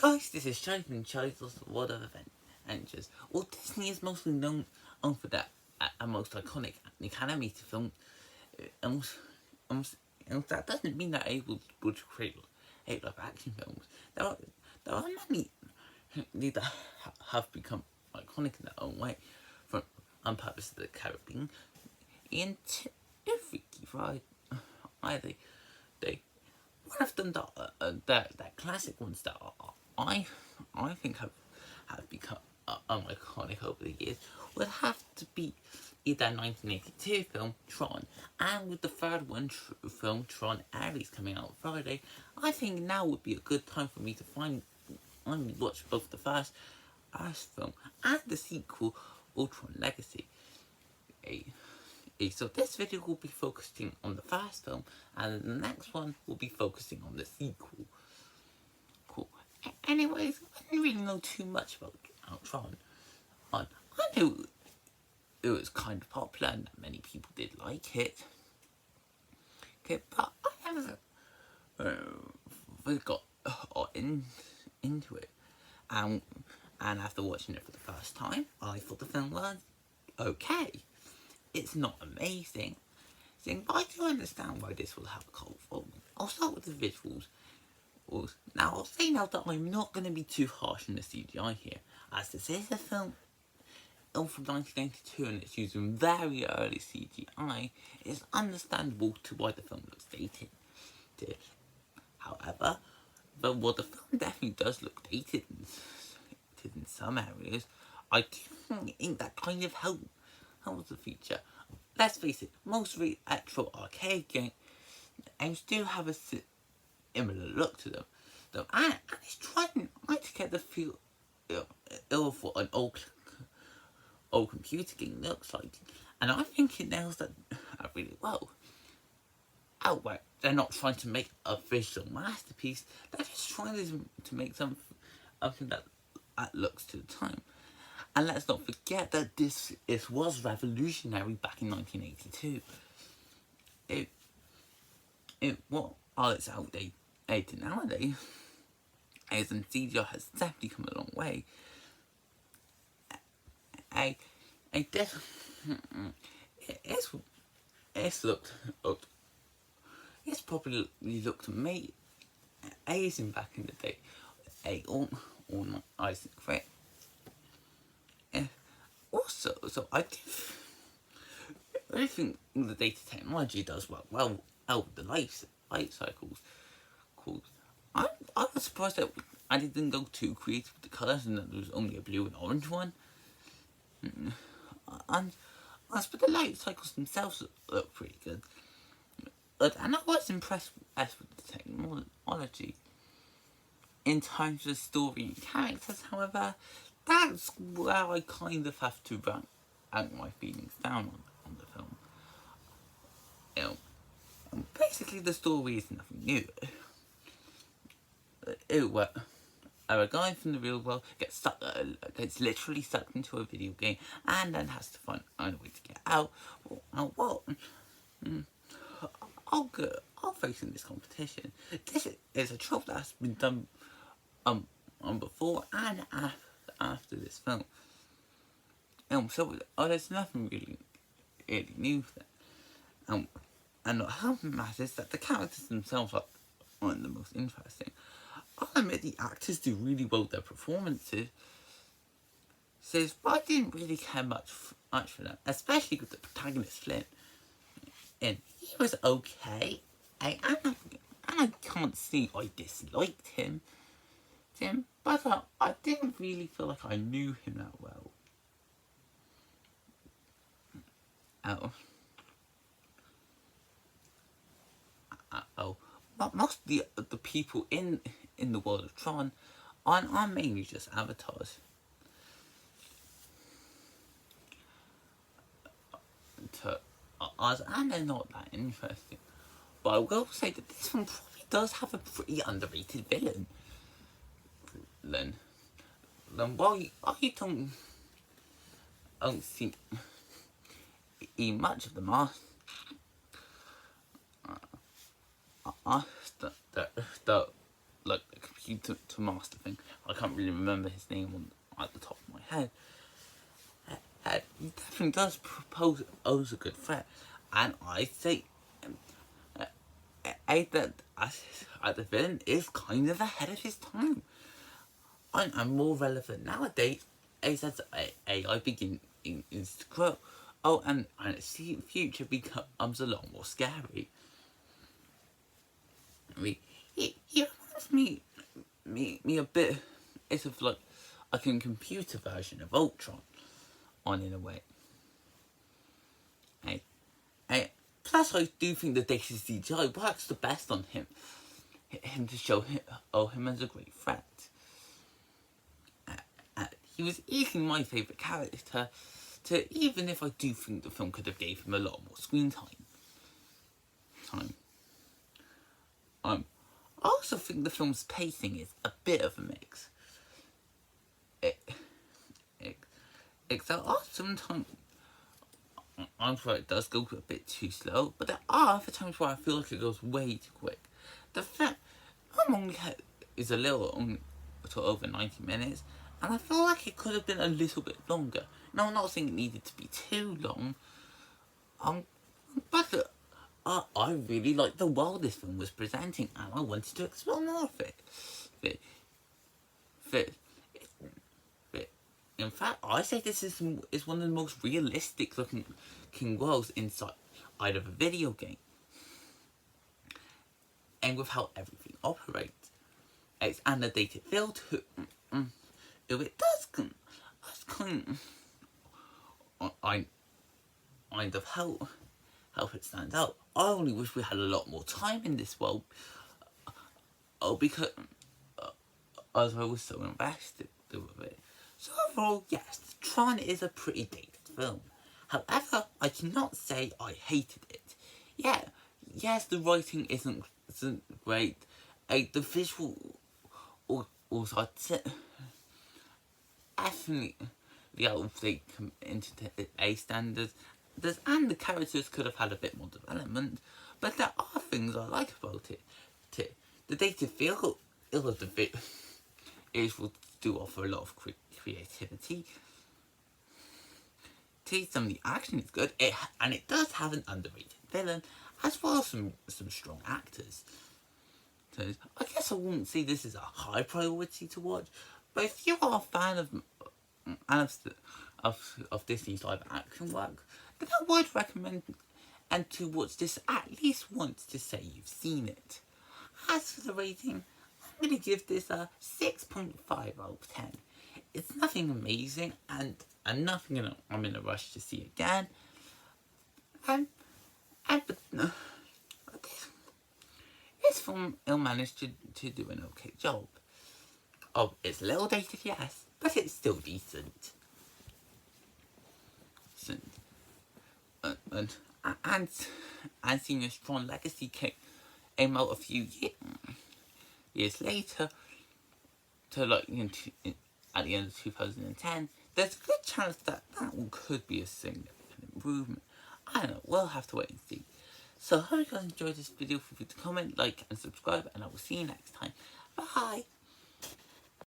Guys, this is Charlie from Charlie's World of Adventures. Well, Disney is mostly known for their most iconic animated film. Um, um, that doesn't mean they're able to create live action films. There are many that have become iconic in their own way, from Pirates of the Caribbean into Freaky Friday. They one of them that classic ones that I think have become iconic over the years would have to be either 1982 film Tron, and with the third one film Tron Ares coming out Friday, I think now would be a good time for me to finally watch both the first film and the sequel Tron Legacy. So this video will be focusing on the first film, and the next one will be focusing on the sequel. Cool. Anyways, I didn't really know too much about Tron. I knew it was kind of popular and that many people did like it. Okay, but I never really got into it. And after watching it for the first time, I thought the film was okay. It's not amazing, but I do understand why this will have a cult following. I'll start with the visuals. Now, I'll say now that I'm not going to be too harsh on the CGI here, as this is a film from 1992 and it's using very early CGI. It's understandable to why the film looks dated. However, the film definitely does look dated in some areas, I do think that kind of helps the feature. Let's face it, most retro arcade games do have a similar look to them. And it's trying to get the feel of what an old computer game looks like, and I think it nails that really well. Outright, they're not trying to make a visual masterpiece, they're just trying to make something that looks to the time. And let's not forget that this was revolutionary back in 1982. It's outdated nowadays, as in CGI has definitely come a long way. It's probably looked amazing back in the day. All nice and great. Also, so I think the data technology does work well with the light cycles. Cool. I was surprised that I didn't go too creative with the colours and that there was only a blue and orange one. But the light cycles themselves look pretty good. And I was impressed with the technology. In terms of story and characters, however, that's where I kind of have to rank my feelings down on the film. Basically, the story is nothing new. A guy from the real world gets literally sucked into a video game and then has to find a way to get out. I'll face in this competition. This is a trope that's been done before and after this film. So there's nothing really new there. And what matters is that the characters themselves are the most interesting. I'll admit the actors do really well with their performances, but I didn't really care much for them, especially with the protagonist Flynn. And he was okay, and I can't see I disliked him, but I didn't really feel like I knew him that well. But most of the people in the world of Tron are mainly just avatars. To us, and they're not that interesting. But I will say that this one probably does have a pretty underrated villain. Then while you don't see much of the mask, the rescue to master thing. I can't really remember his name at the top of my head. He definitely does pose a good threat, and I say that the villain is kind of ahead of his time. I'm more relevant nowadays as AI begins to grow. Oh, and the future becomes a lot more scary. It reminds me a bit. It's of like a computer version of Ultron, in a way. Plus, I do think the data CGI works the best on him. Him to show him as a great threat. He was easily my favourite character. Even if I do think the film could have gave him a lot more screen time. I also think the film's pacing is a bit of a mix. There are sometimes where it does go a bit too slow, but there are other times where I feel like it goes way too quick. The film is a little over 90 minutes, and I feel like it could have been a little bit longer. Now, I'm not saying it needed to be too long, but I really liked the world this film was presenting, and I wanted to explore more of it. In fact, I say this is one of the most realistic looking worlds inside of a video game. And with how everything operates. And the data field, it does kind of help it stand out. I only wish we had a lot more time in this world. Because as I was so invested with it. So overall, yes, Tron is a pretty dated film. However, I cannot say I hated it. Yeah, yes, the writing isn't great. The visual also I'd say definitely out of the into the A standards. And the characters could have had a bit more development, but there are things I like about it. The data feel of the bit do offer a lot of creativity. Some of the action is good, and it does have an underrated villain, as well as some strong actors. So I guess I wouldn't say this is a high priority to watch, but if you are a fan of Disney's live action work, then I would recommend and to watch this at least once to say you've seen it. As for the rating, I'm going to give this a 6.5 out of 10. It's nothing amazing, and nothing I'm in a rush to see again. But this film managed to do an okay job. It's a little dated, yes, but it's still decent. And Senior Tron Legacy came out a few years later, at the end of 2010. There's a good chance that one could be a significant improvement. I don't know, we'll have to wait and see. So I hope you guys enjoyed this video. Feel free to comment, like, and subscribe, and I will see you next time. Bye!